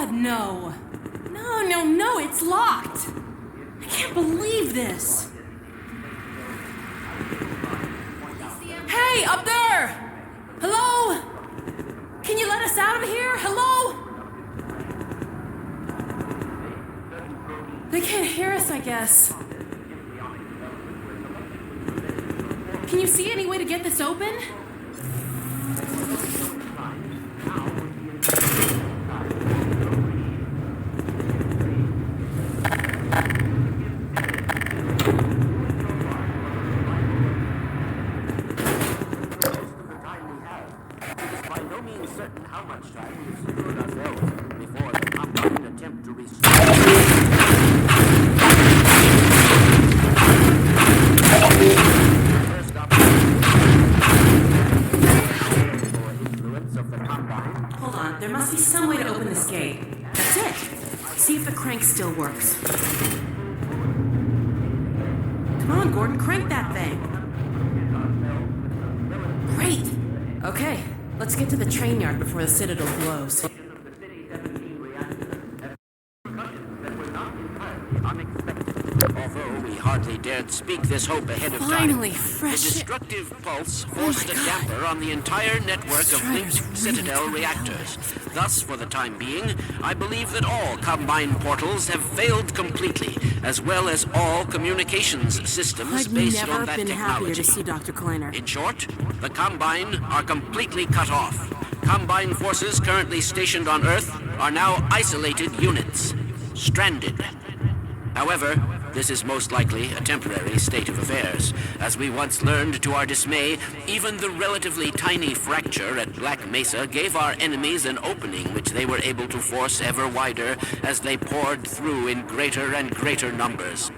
God, no. No, it's locked. I can't believe this. Hey, up there! Hello? Can you let us out of here? Hello? They can't hear us, I guess. Can you see any way to get this open? Hold on, there must be some way to open this gate. That's it. See if the crank still works. Come on, Gordon, crank that thing. Great. Okay, let's get to the train yard before the Citadel blows. Although we hardly dared speak this hope ahead of time, Finally, fresh the destructive pulse forced a damper on the entire network of linked Citadel reactors. Thus, for the time being, I believe that all Combine portals have failed completely, as well as all communications systems based on that I've never been happier technology. to see Dr. Kleiner. In short, the Combine are completely cut off. Combine forces currently stationed on Earth are now isolated units, stranded. However, this is most likely a temporary state of affairs. As we once learned to our dismay, even the relatively tiny fracture at Black Mesa gave our enemies an opening which they were able to force ever wider as they poured through in greater and greater numbers.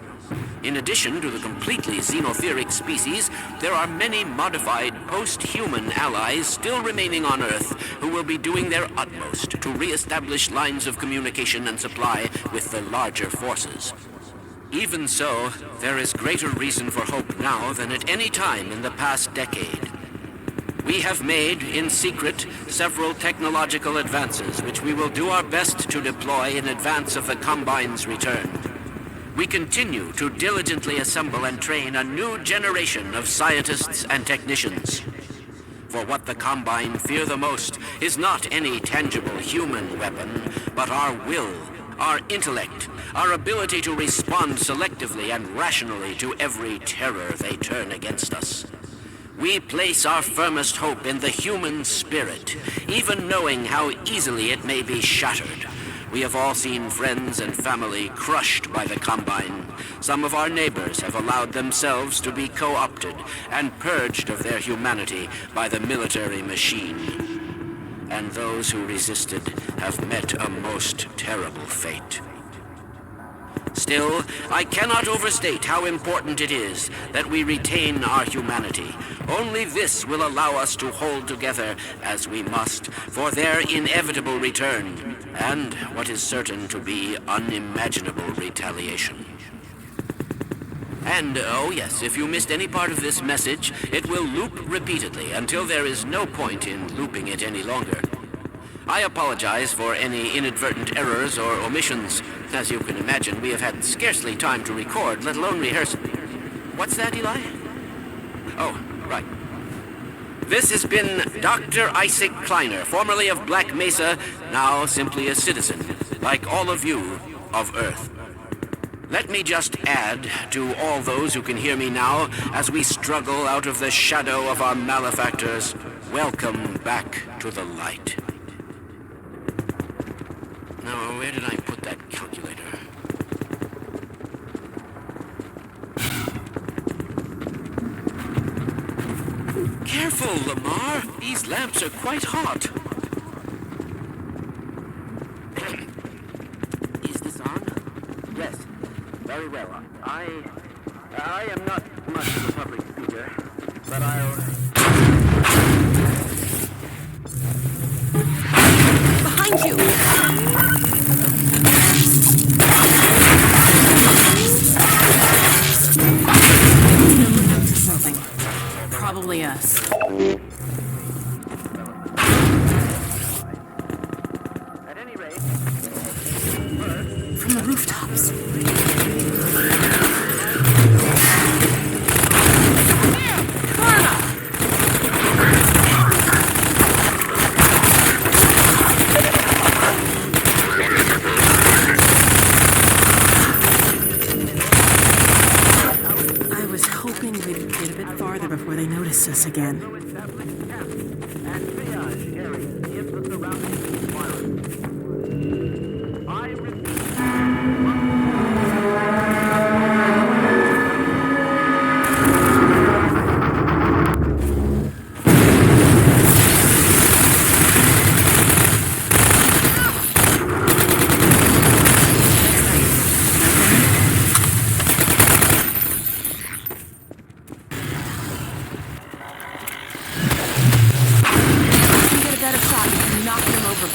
In addition to the completely xenotheric species, there are many modified post-human allies still remaining on Earth who will be doing their utmost to re-establish lines of communication and supply with the larger forces. Even so, there is greater reason for hope now than at any time in the past decade. We have made, in secret, several technological advances which we will do our best to deploy in advance of the Combine's return. We continue to diligently assemble and train a new generation of scientists and technicians. For what the Combine fear the most is not any tangible human weapon, but our will, our intellect, our ability to respond selectively and rationally to every terror they turn against us. We place our firmest hope in the human spirit, even knowing how easily it may be shattered. We have all seen friends and family crushed by the Combine. Some of our neighbors have allowed themselves to be co-opted and purged of their humanity by the military machine. And those who resisted have met a most terrible fate. Still, I cannot overstate how important it is that we retain our humanity. Only this will allow us to hold together, as we must, for their inevitable return, and what is certain to be unimaginable retaliation. And, oh yes, if you missed any part of this message, it will loop repeatedly until there is no point in looping it any longer. I apologize for any inadvertent errors or omissions. As you can imagine, we have had scarcely time to record, let alone rehearse. What's that, Eli? Oh, right. This has been Dr. Isaac Kleiner, formerly of Black Mesa, now simply a citizen, like all of you, of Earth. Let me just add to all those who can hear me now, as we struggle out of the shadow of our malefactors, welcome back to the light. Now, where did I put that calculator? Careful, Lamar! These lamps are quite hot. Is this on? Yes. Very well. I am not much of a public speaker, but I'll... Behind you! Something. Probably us. At any rate, from the rooftops. I was hoping we'd get a bit farther before they noticed us again.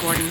Gordon.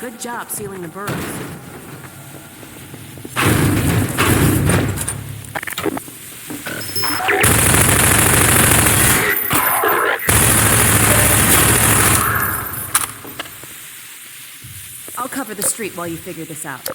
Good job sealing the burrows. I'll cover the street while you figure this out.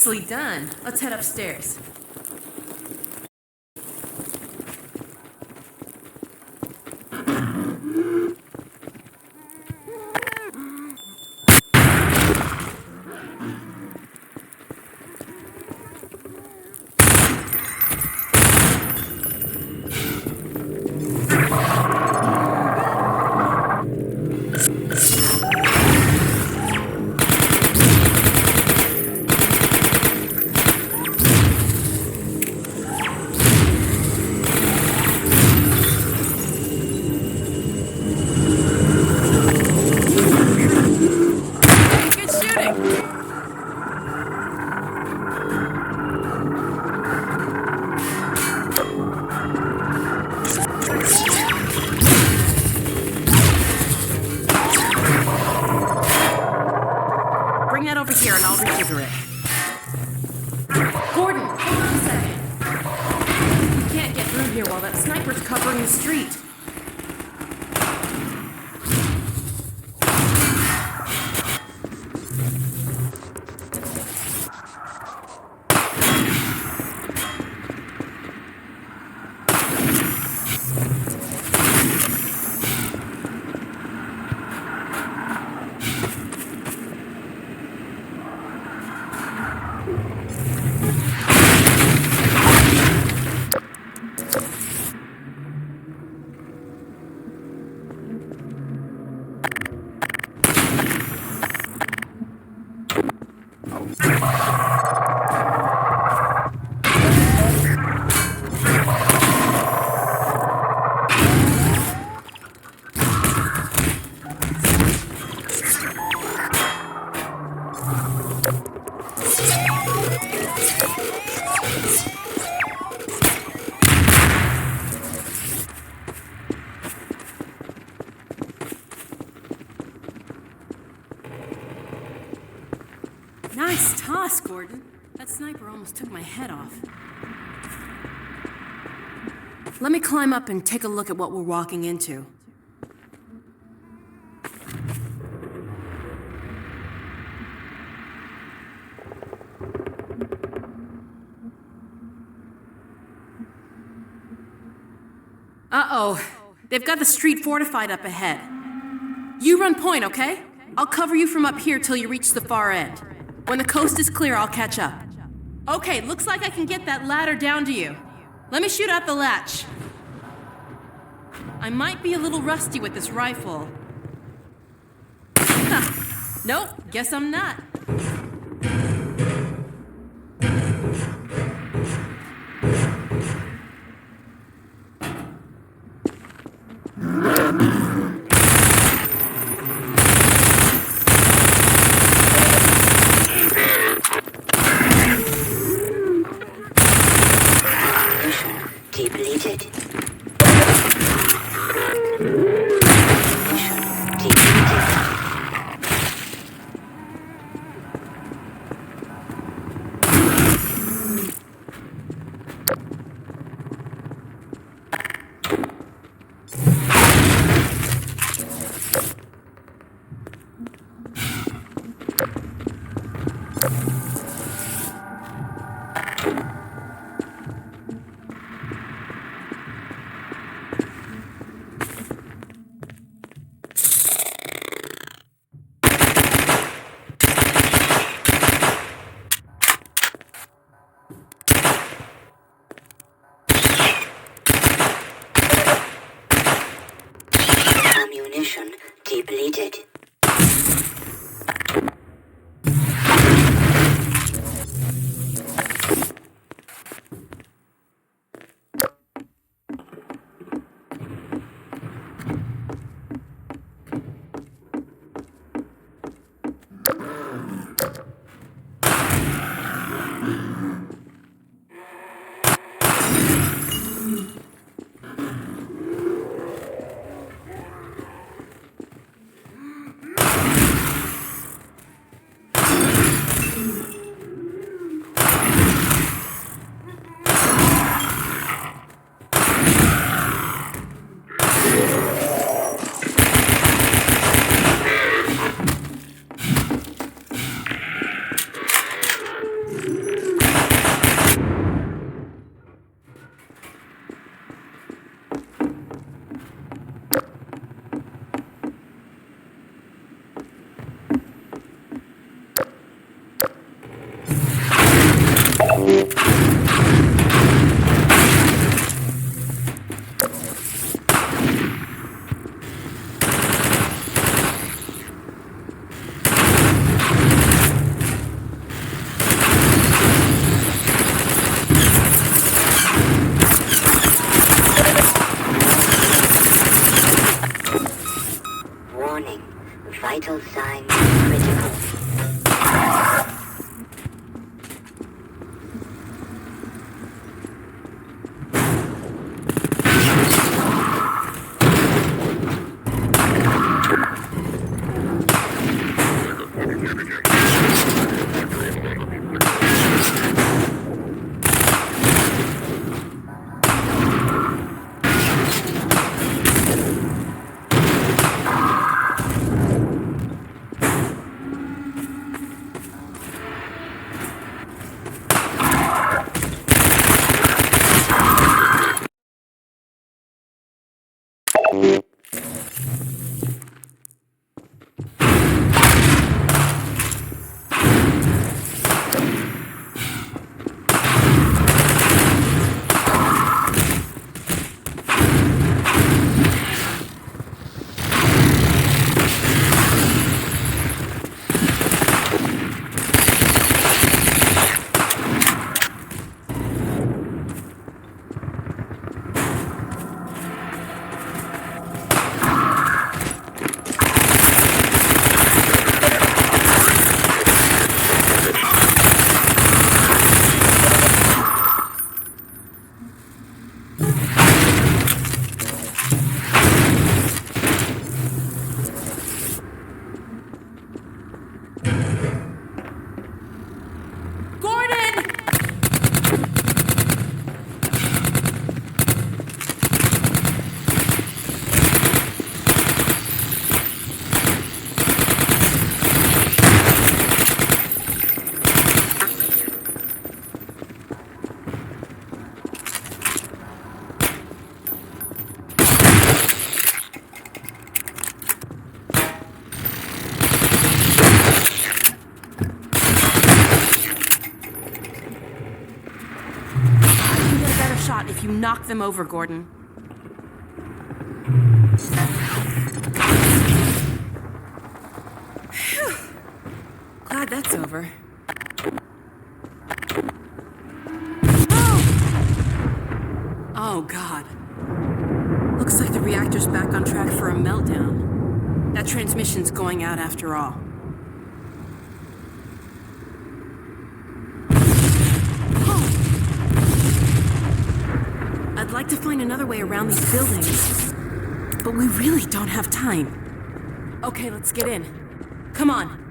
Nicely done. Let's head upstairs. Good shooting. Bring that over here and I'll retrigger it. Gordon, hold on a second. You can't get through here while that sniper's covering the street. Nice toss, Gordon. That sniper almost took my head off. Let me climb up and take a look at what we're walking into. Uh-oh. They've got the street fortified up ahead. You run point, okay? I'll cover you from up here till you reach the far end. When the coast is clear, I'll catch up. Okay, looks like I can get that ladder down to you. Let me shoot out the latch. I might be a little rusty with this rifle. Nope, guess I'm not. Depleted. Ammunition depleted. Vital signs critical. If you knock them over, Gordon. Phew. Glad that's over. Oh, God. Looks like the reactor's back on track for a meltdown. That transmission's going out after all. I'd like to find another way around these buildings, but we really don't have time. Okay, let's get in. Come on.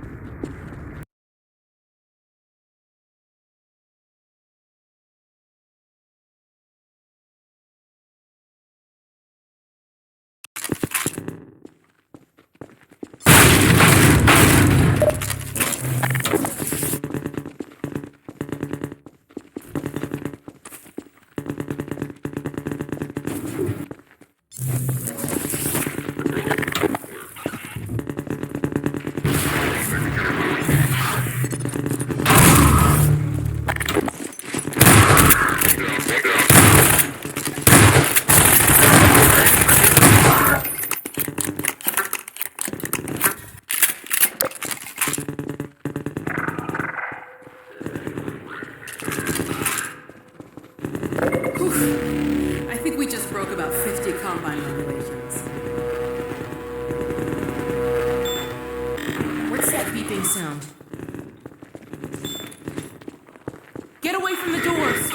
I think we just broke about 50 Combine regulations. What's that beeping sound? Get away from the doors!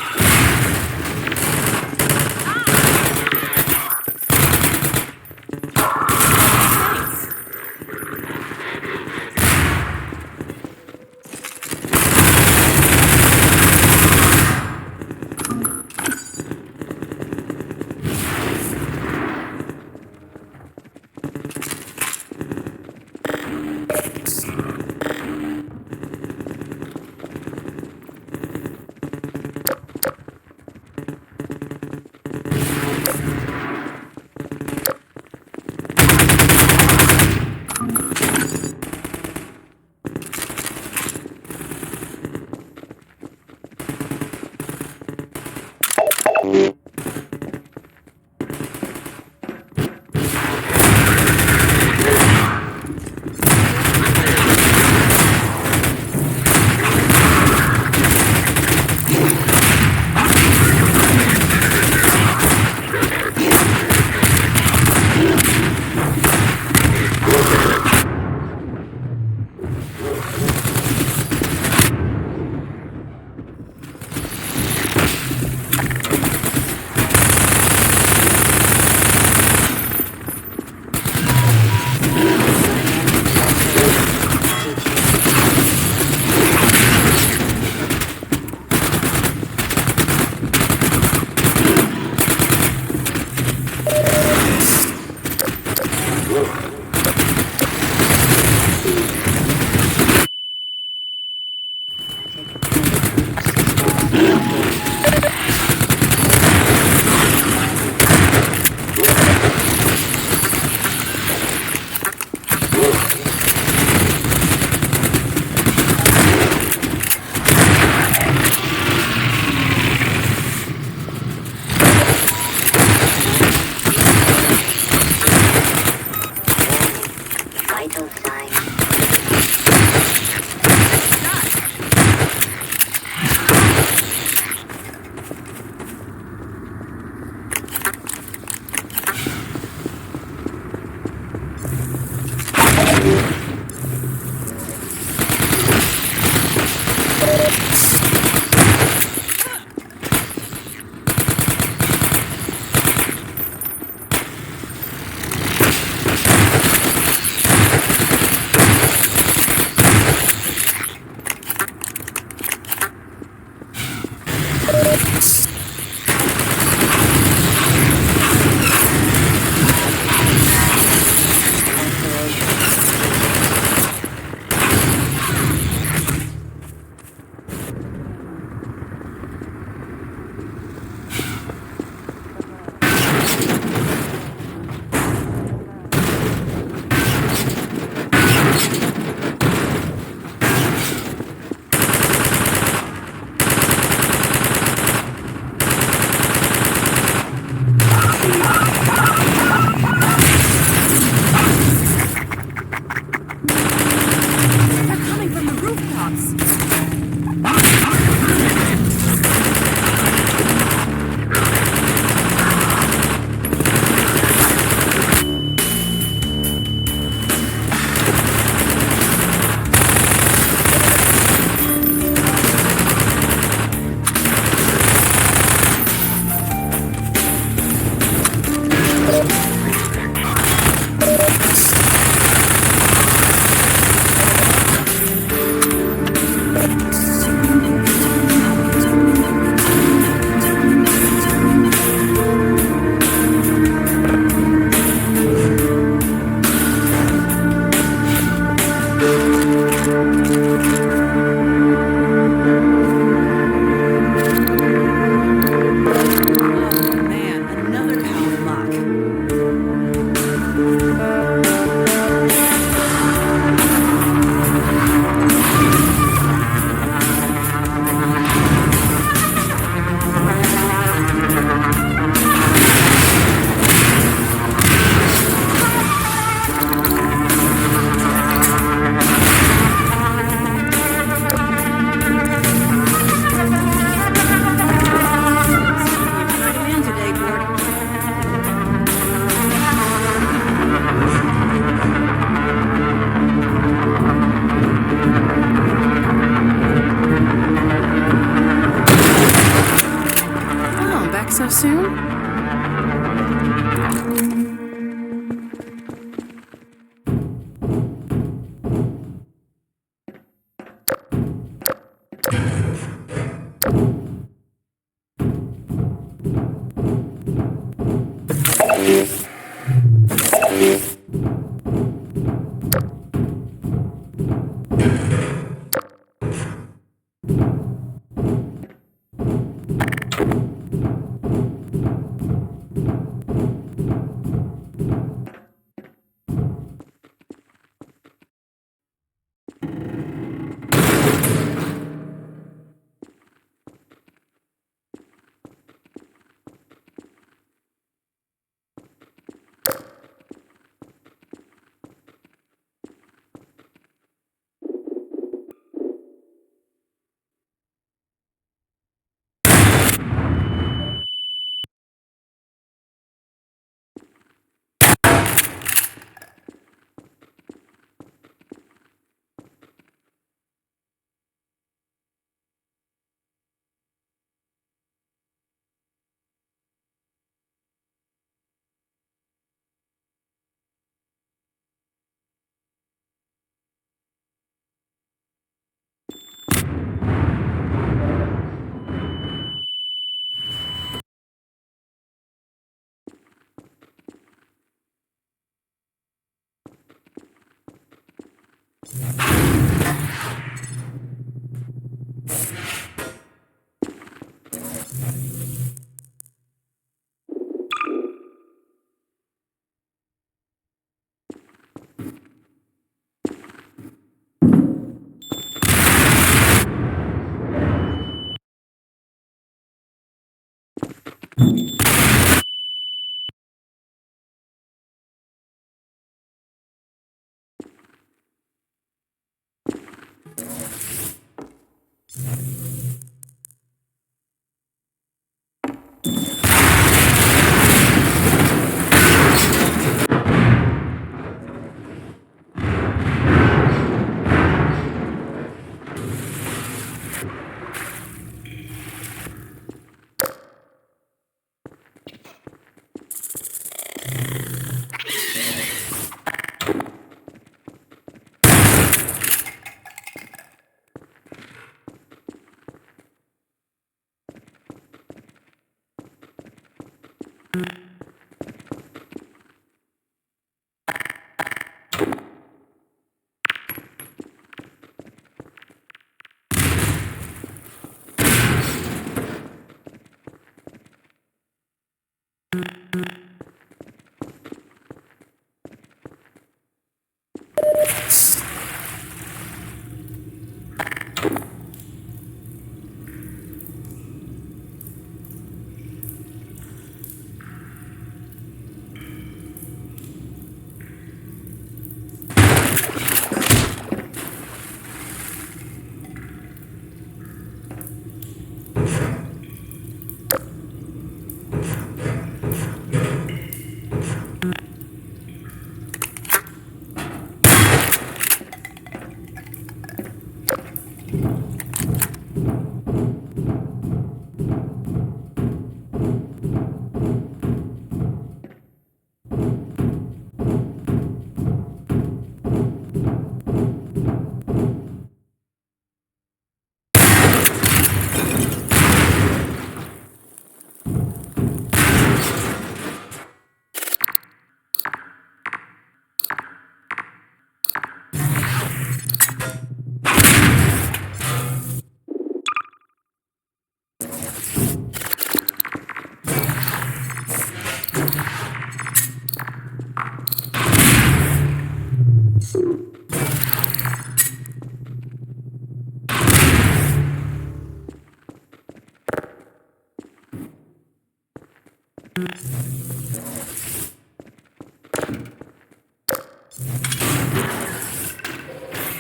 There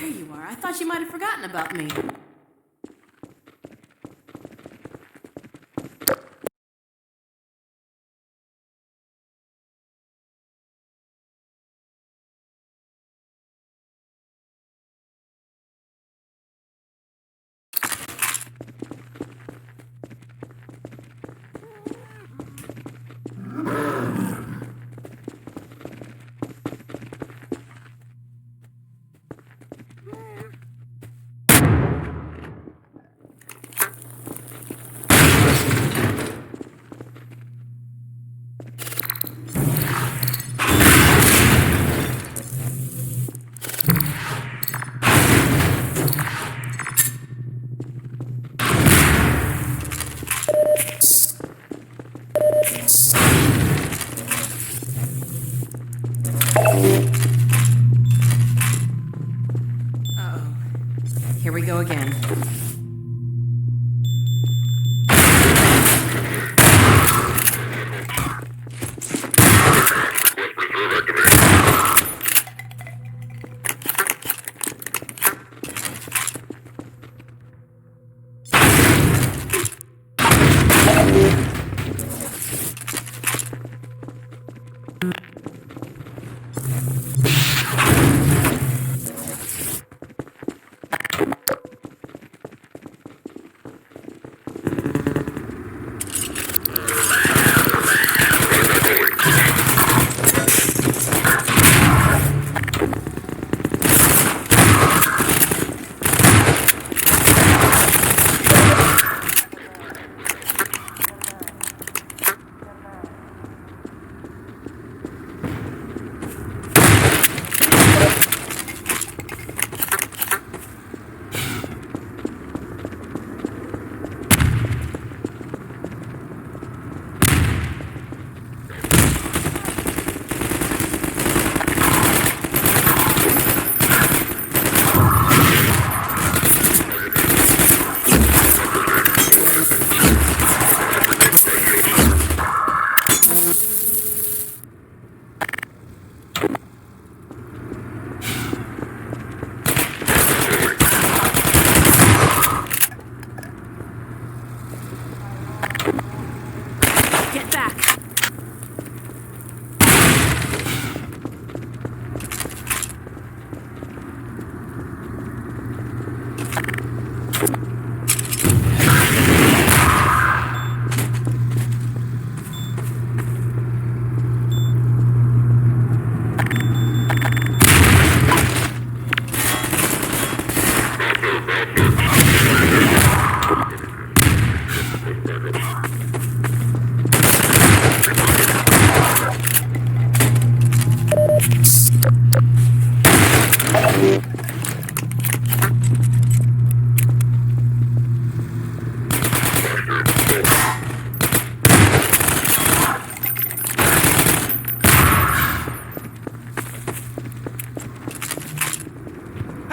you are. I thought you might have forgotten about me. Here we go again.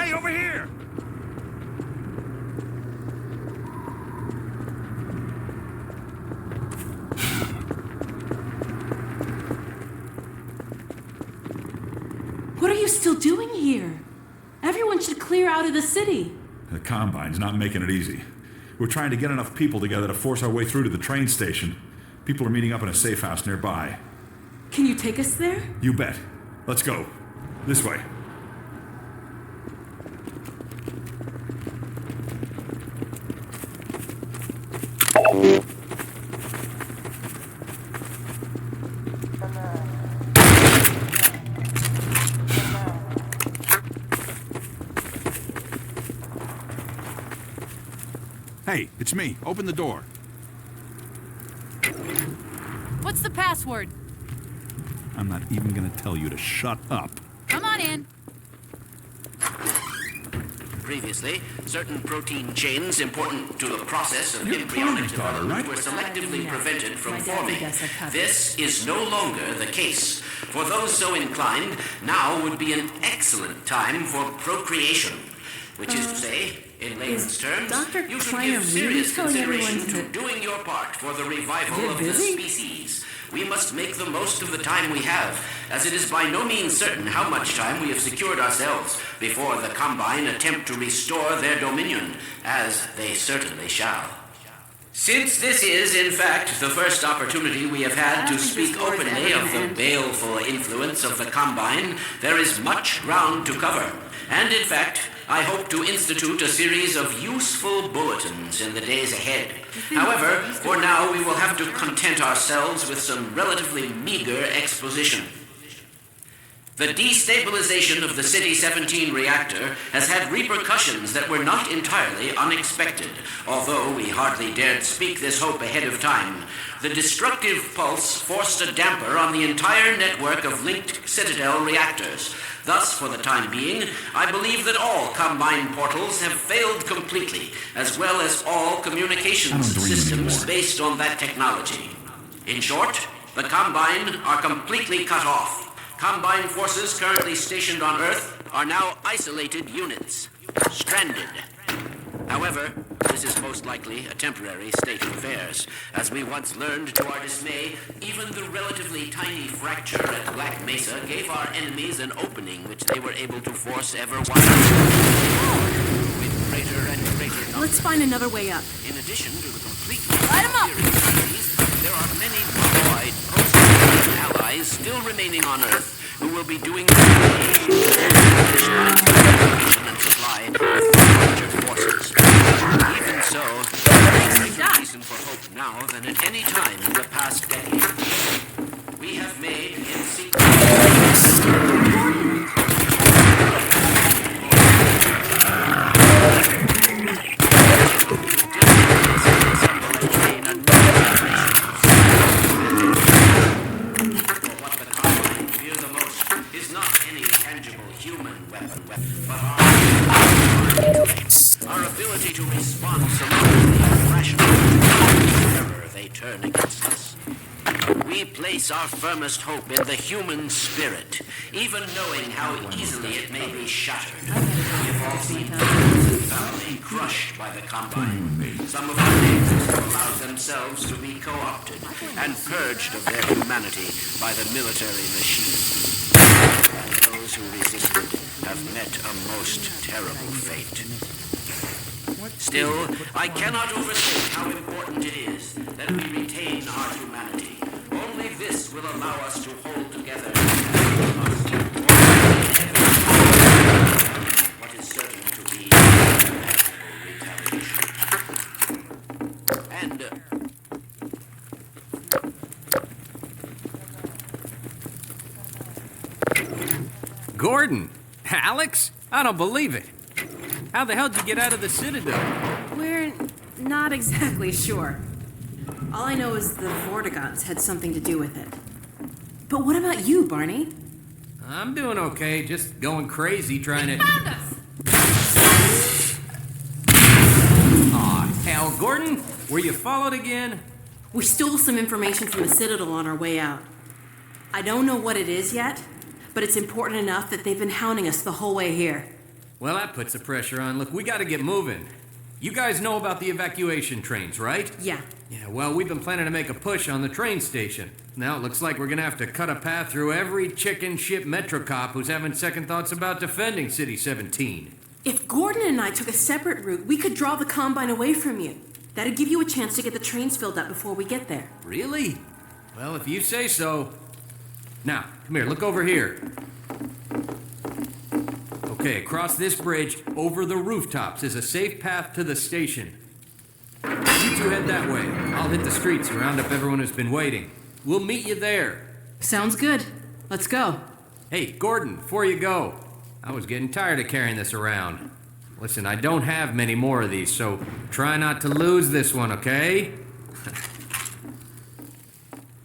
Hey, over here! What are you still doing here? Everyone should clear out of the city. The Combine's not making it easy. We're trying to get enough people together to force our way through to the train station. People are meeting up in a safe house nearby. Can you take us there? You bet. Let's go. This way. Hey, it's me. Open the door. What's the password? I'm not even gonna tell you to shut up. Come on in. Previously, certain protein chains important to the process of You're embryonic Barney's daughter, development right? were selectively prevented from My dad forming. thinks I covered. This is no longer the case. For those so inclined, now would be an excellent time for procreation. Which is to say, in layman's is terms, Dr. you should Kleiner give really serious telling consideration everyone to to doing your part for the revival get of the busy? species. We must make the most of the time we have, as it is by no means certain how much time we have secured ourselves before the Combine attempt to restore their dominion, as they certainly shall. Since this is, in fact, the first opportunity we have had to speak openly of the baleful influence of the Combine, there is much ground to cover. And in fact, I hope to institute a series of useful bulletins in the days ahead. However, for now we will have to content ourselves with some relatively meager exposition. The destabilization of the City-17 reactor has had repercussions that were not entirely unexpected, although we hardly dared speak this hope ahead of time. The destructive pulse forced a damper on the entire network of linked Citadel reactors. Thus, for the time being, I believe that all Combine portals have failed completely, as well as all communications systems based on that technology. In short, the Combine are completely cut off. Combine forces currently stationed on Earth are now isolated units, stranded. However, this is most likely a temporary state of affairs. As we once learned to our dismay, even the relatively tiny fracture at Black Mesa gave our enemies an opening which they were able to force ever wider. With greater and greater numbers. Let's find another way up. In addition to the complete Light 'em up! there are many modified post-Combine allies still remaining on Earth who will be doing the and supply with larger forces. Even so, there is greater reason for hope now than at any time in the past decade. We have made in secret our ability to respond summarily and rationally to whenever they turn against us. We place our firmest hope in the human spirit, even knowing how easily it may be shattered. We've all seen family crushed by the Combine. Some of our neighbors have allowed themselves to be co-opted and purged of their humanity by the military machine. And those who resisted have met a most terrible fate. Still, I cannot overstate how important it is that we retain our humanity. Only this will allow us to hold together what is certain to be inevitable retaliation. And Gordon? Alex? I don't believe it. How the hell did you get out of the Citadel? We're not exactly sure. All I know is the Vortigots had something to do with it. But what about you, Barney? I'm doing okay, just going crazy trying to... Found us! Aw, hell, Gordon? Were you followed again? We stole some information from the Citadel on our way out. I don't know what it is yet, but it's important enough that they've been hounding us the whole way here. Well, that puts the pressure on. Look, we gotta get moving. You guys know about the evacuation trains, right? Yeah. Yeah, well, we've been planning to make a push on the train station. Now it looks like we're gonna have to cut a path through every chicken ship Metro cop who's having second thoughts about defending City 17. If Gordon and I took a separate route, we could draw the Combine away from you. That'd give you a chance to get the trains filled up before we get there. Really? Well, if you say so. Now, come here, look over here. Okay, across this bridge, over the rooftops, is a safe path to the station. You two head that way. I'll hit the streets and round up everyone who's been waiting. We'll meet you there. Sounds good. Let's go. Hey, Gordon, before you go, I was getting tired of carrying this around. Listen, I don't have many more of these, so try not to lose this one, okay?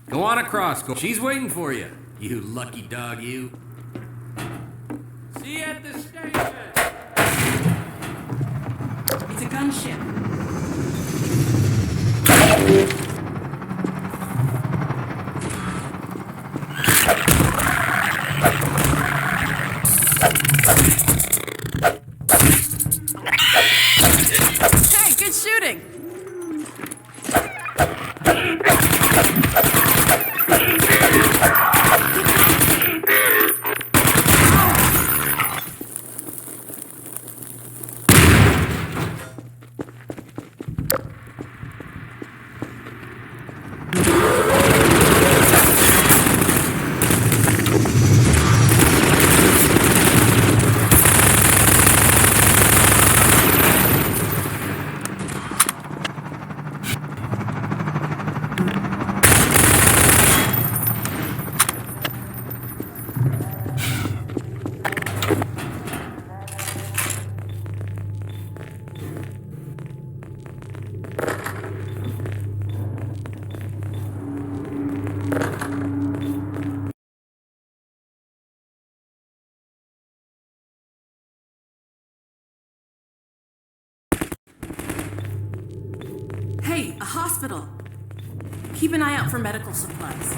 Go on across. She's waiting for you. You lucky dog, you. See you at the station. It's a gunship. Hey, good shooting. Hey, a hospital. Keep an eye out for medical supplies.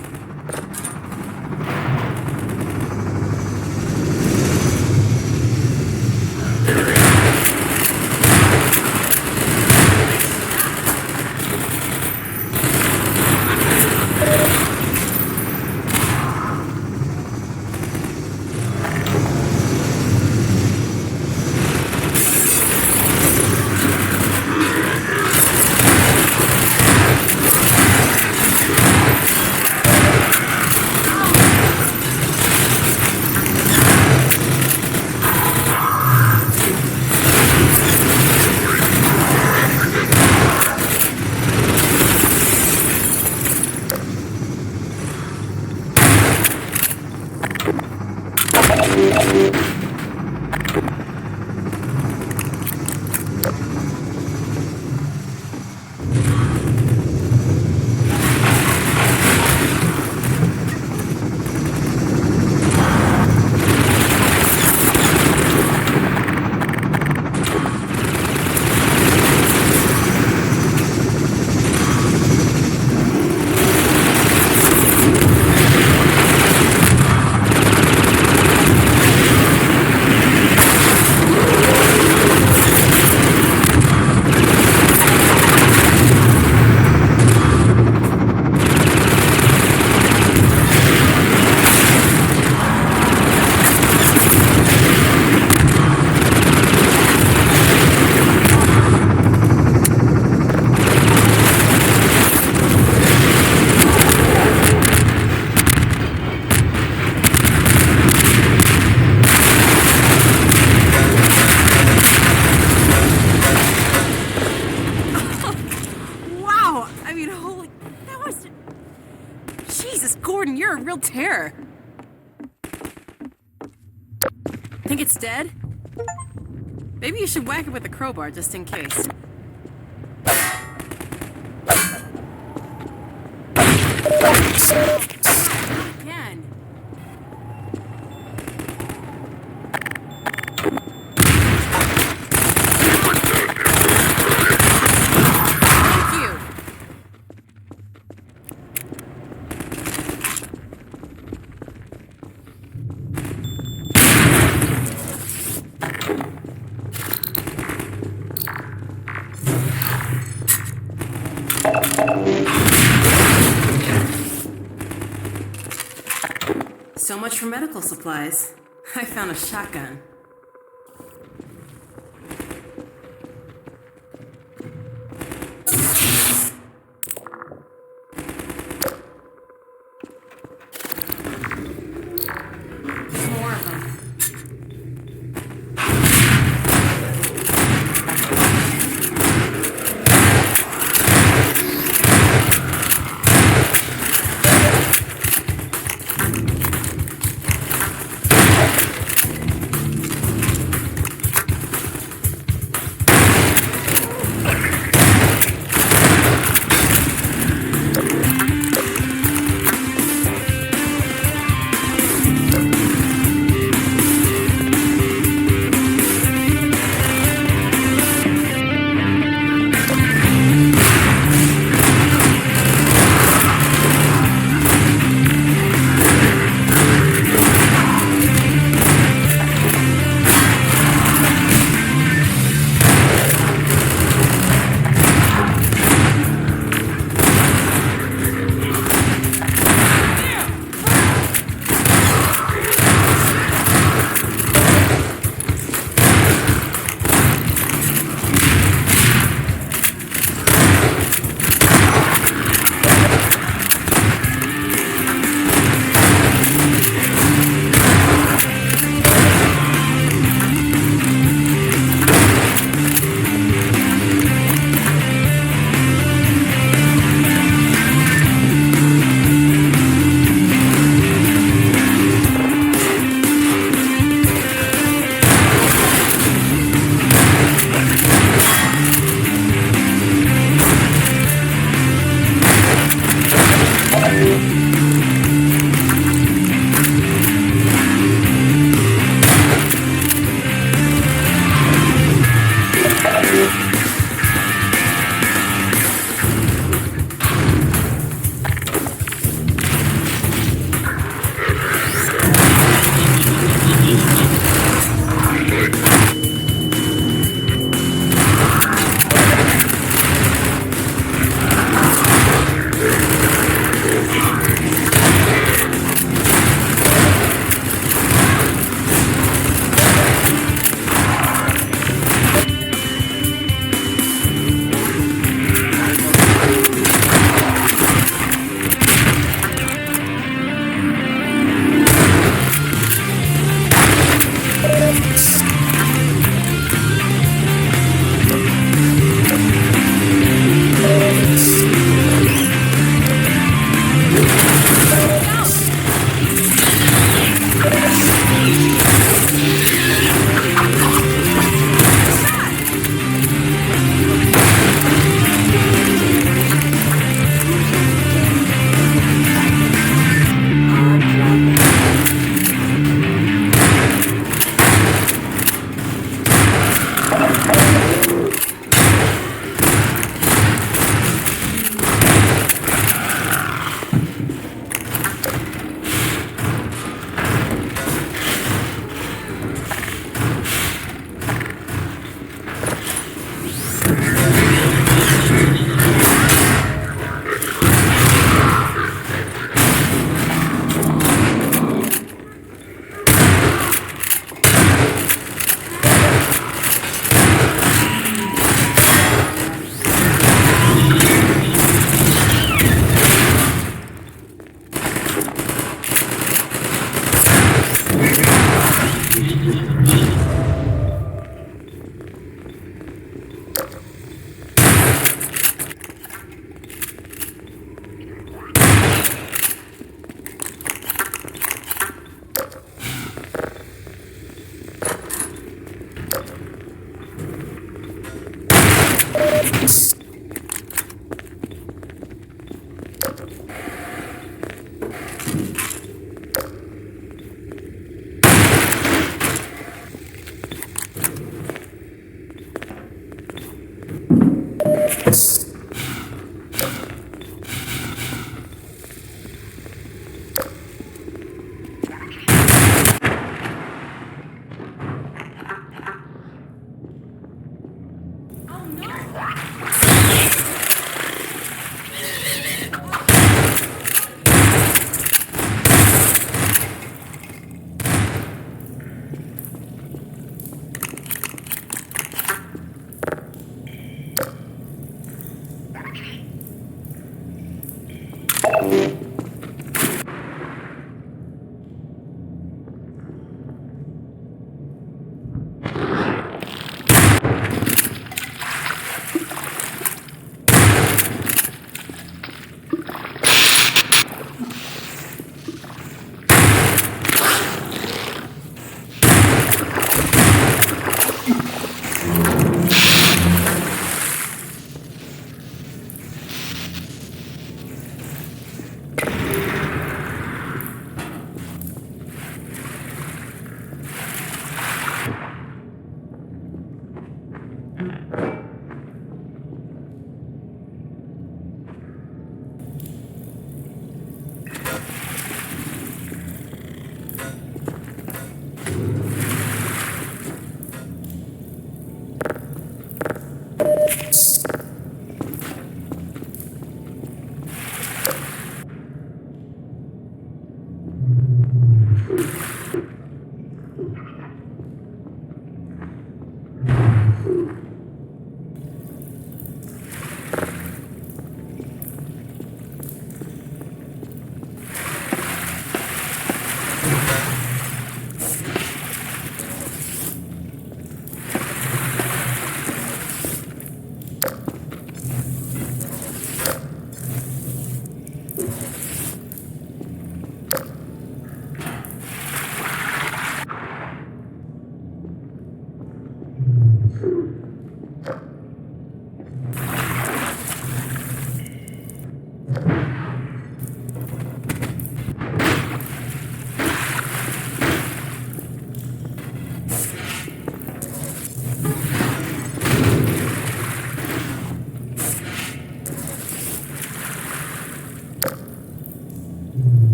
Gordon, you're a real terror. Think it's dead? Maybe you should whack it with a crowbar just in case. Again. Thank you. So much for medical supplies. I found a shotgun. More of them.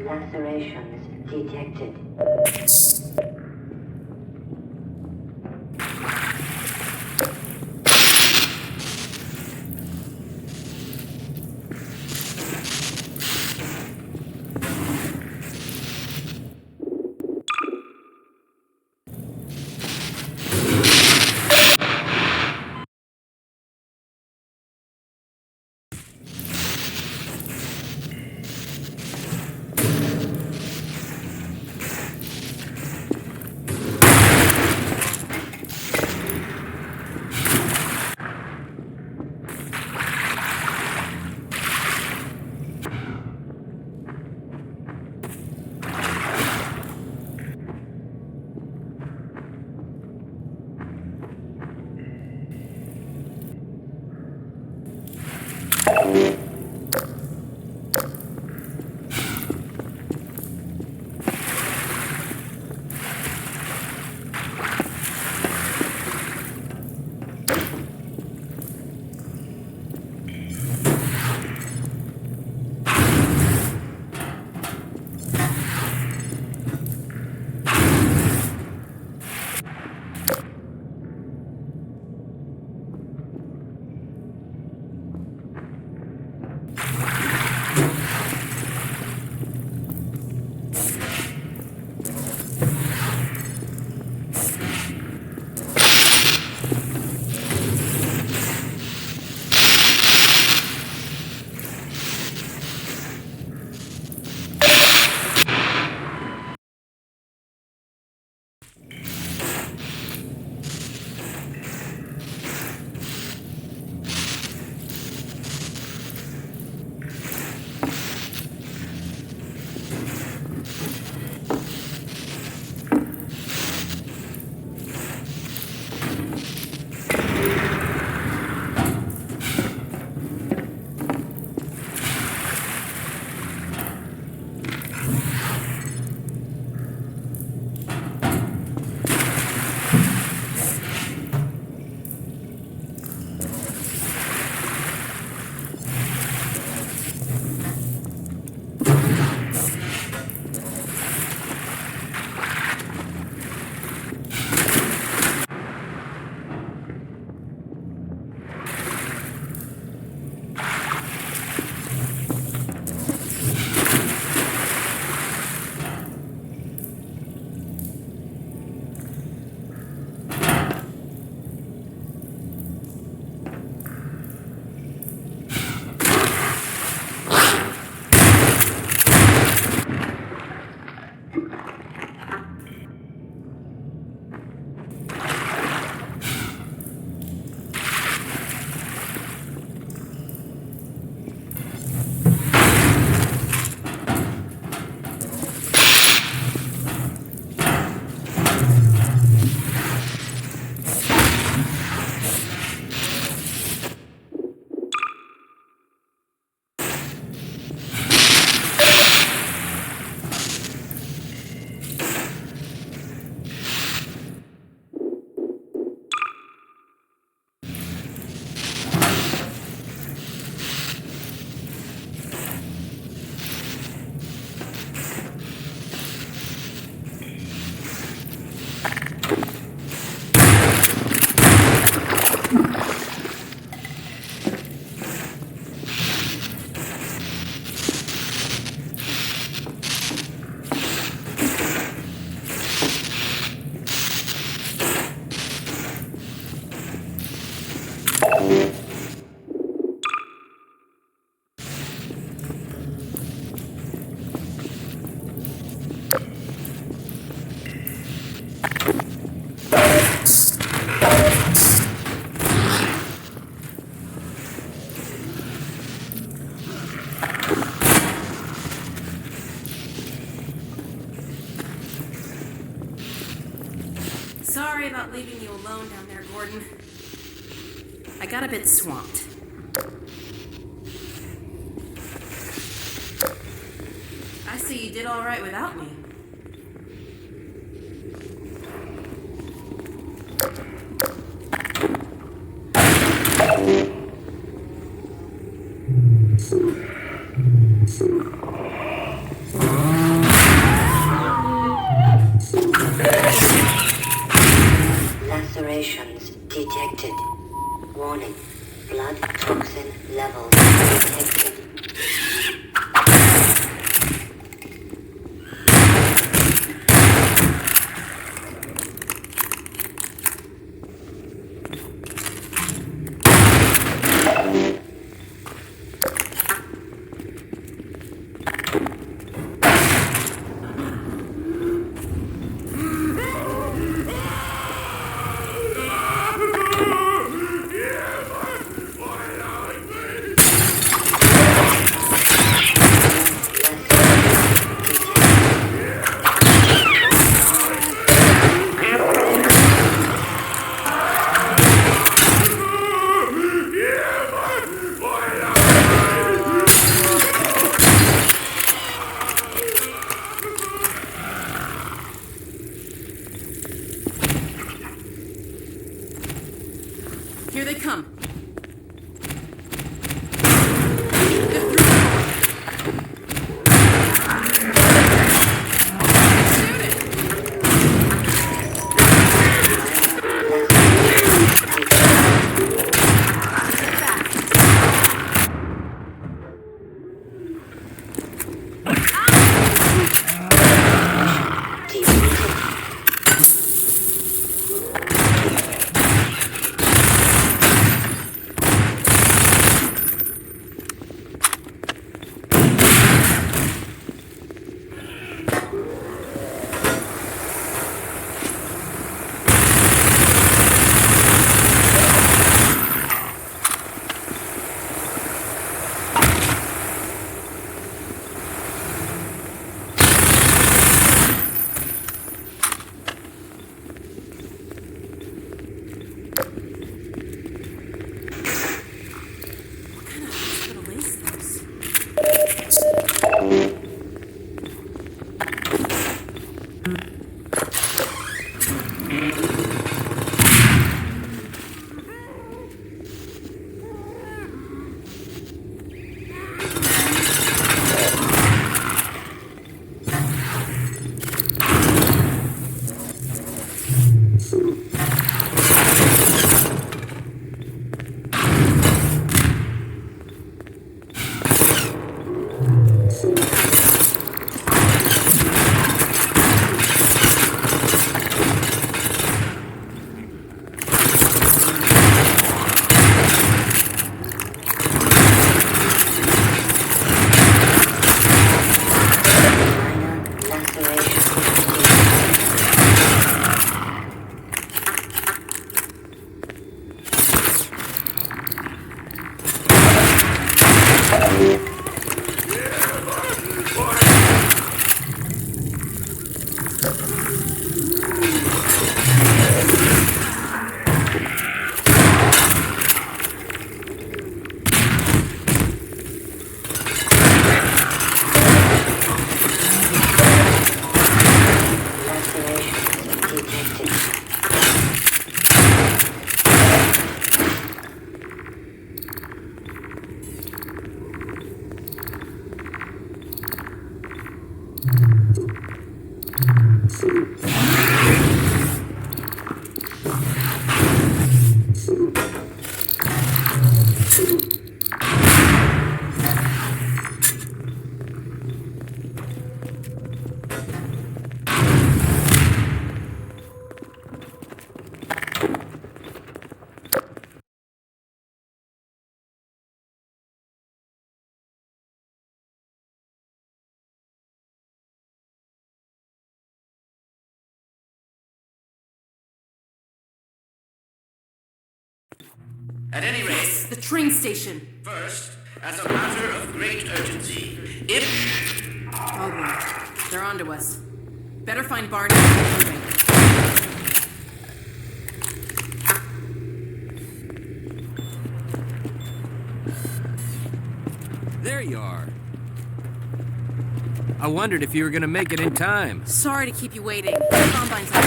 Lacerations detected. sorry about leaving you alone down there, Gordon. I got a bit swamped. I see you did all right without me. Lacerations detected. Warning. Blood toxin levels detected. Here they come. At any rate, The train station. first, as a matter of great urgency, if... Oh boy. They're onto us. Better find Barney. There you are. I wondered if you were gonna make it in time. Sorry to keep you waiting. Combine's out.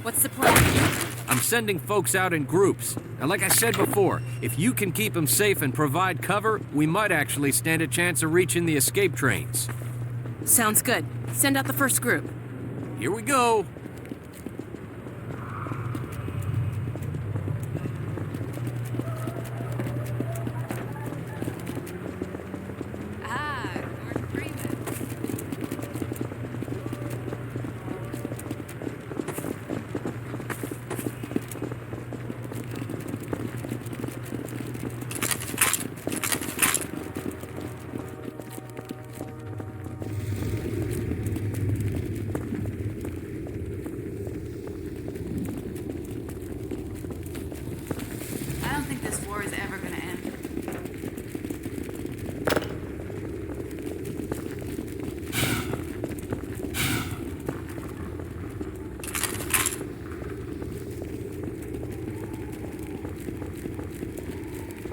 What's the plan? I'm sending folks out in groups. And like I said before, if you can keep them safe and provide cover, we might actually stand a chance of reaching the escape trains. Sounds good. Send out the first group. Here we go. Gordon Freeman. I don't think this war is ever gonna end.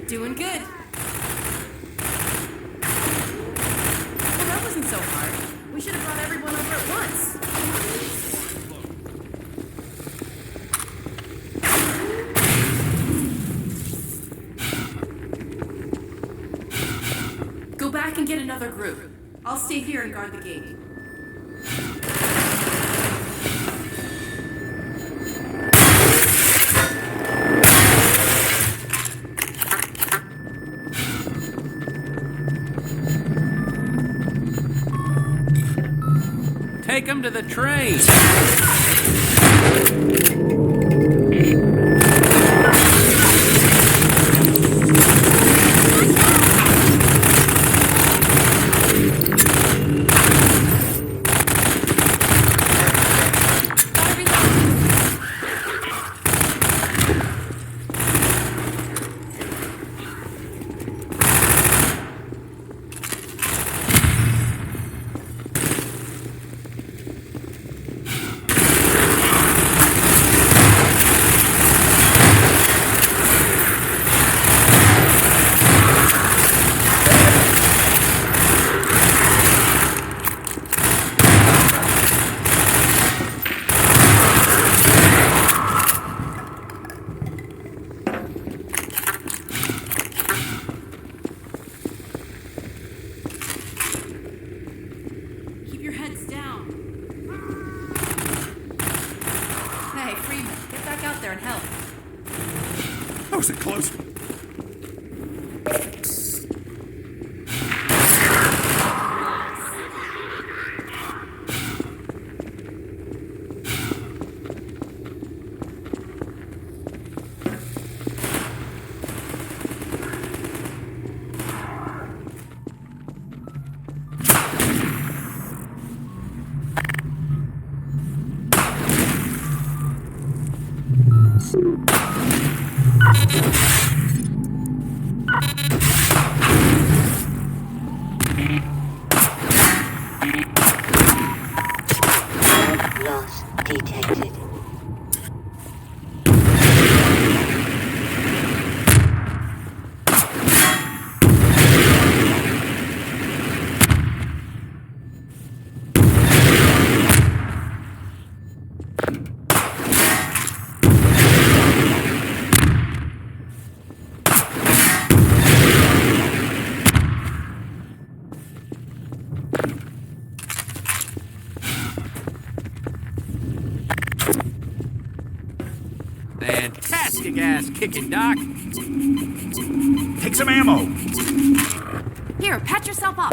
Doing good. Well, that wasn't so hard. We should have brought everyone over at once. Go back and get another group. I'll stay here and guard the gate. Take them to the train. Gotta reload. Keep your heads down. Hey, Freeman, get back out there and help. That was a close one. Loss detected. Fantastic ass kicking, Doc. Take some ammo. Here, patch yourself up.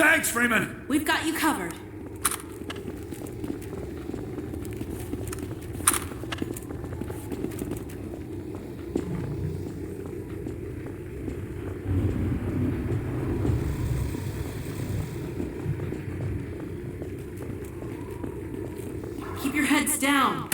Thanks, Freeman! We've got you covered. Keep your heads down.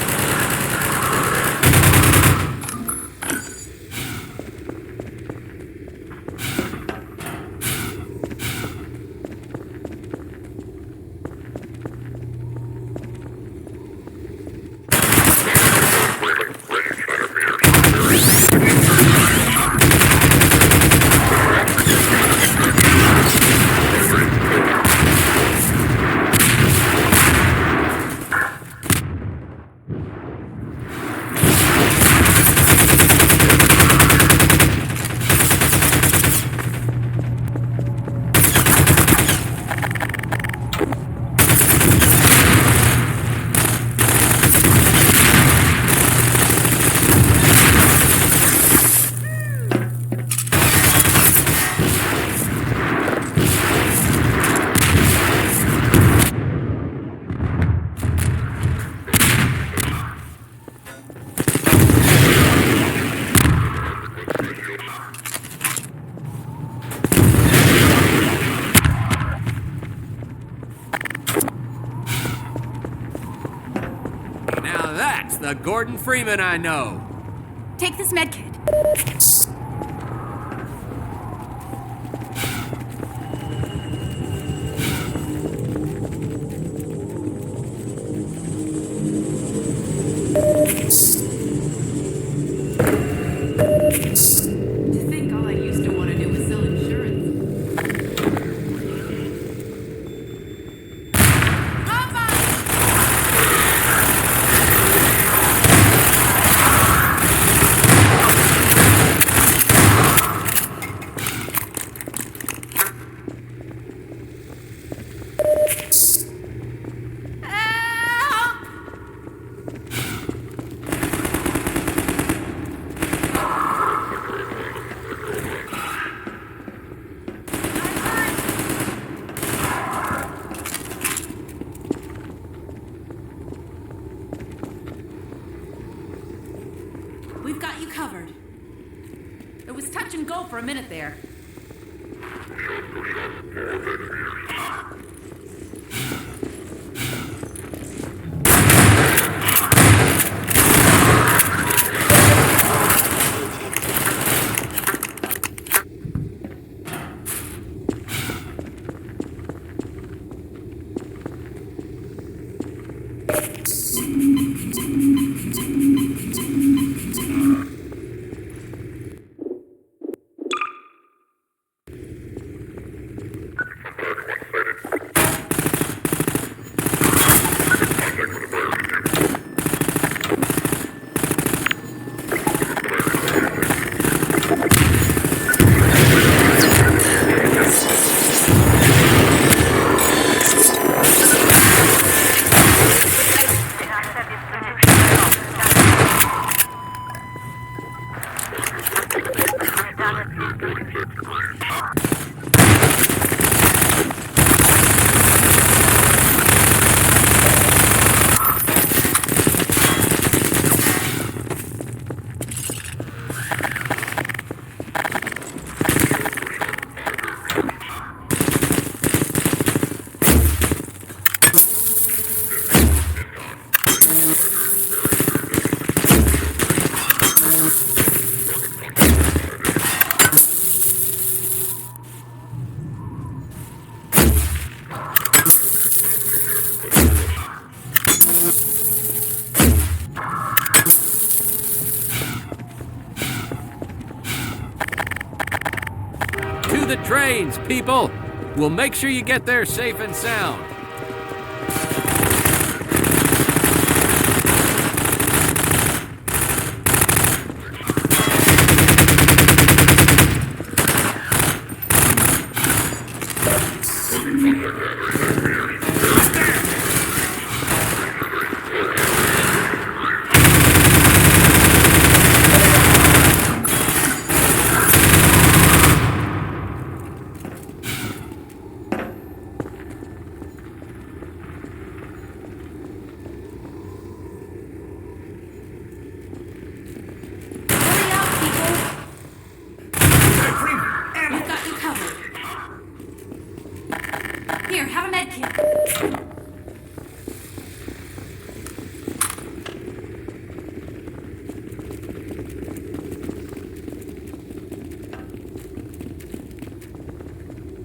Now that's the Gordon Freeman I know. Take this med kit. To think all I used to want to do was sell insurance. We've got you covered. It was touch and go for a minute there. To the trains, people! We'll make sure you get there safe and sound.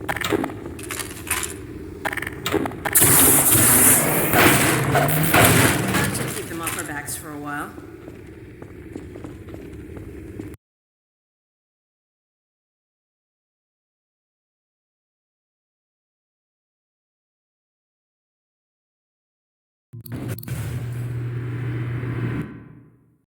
That should keep them off our backs for a while.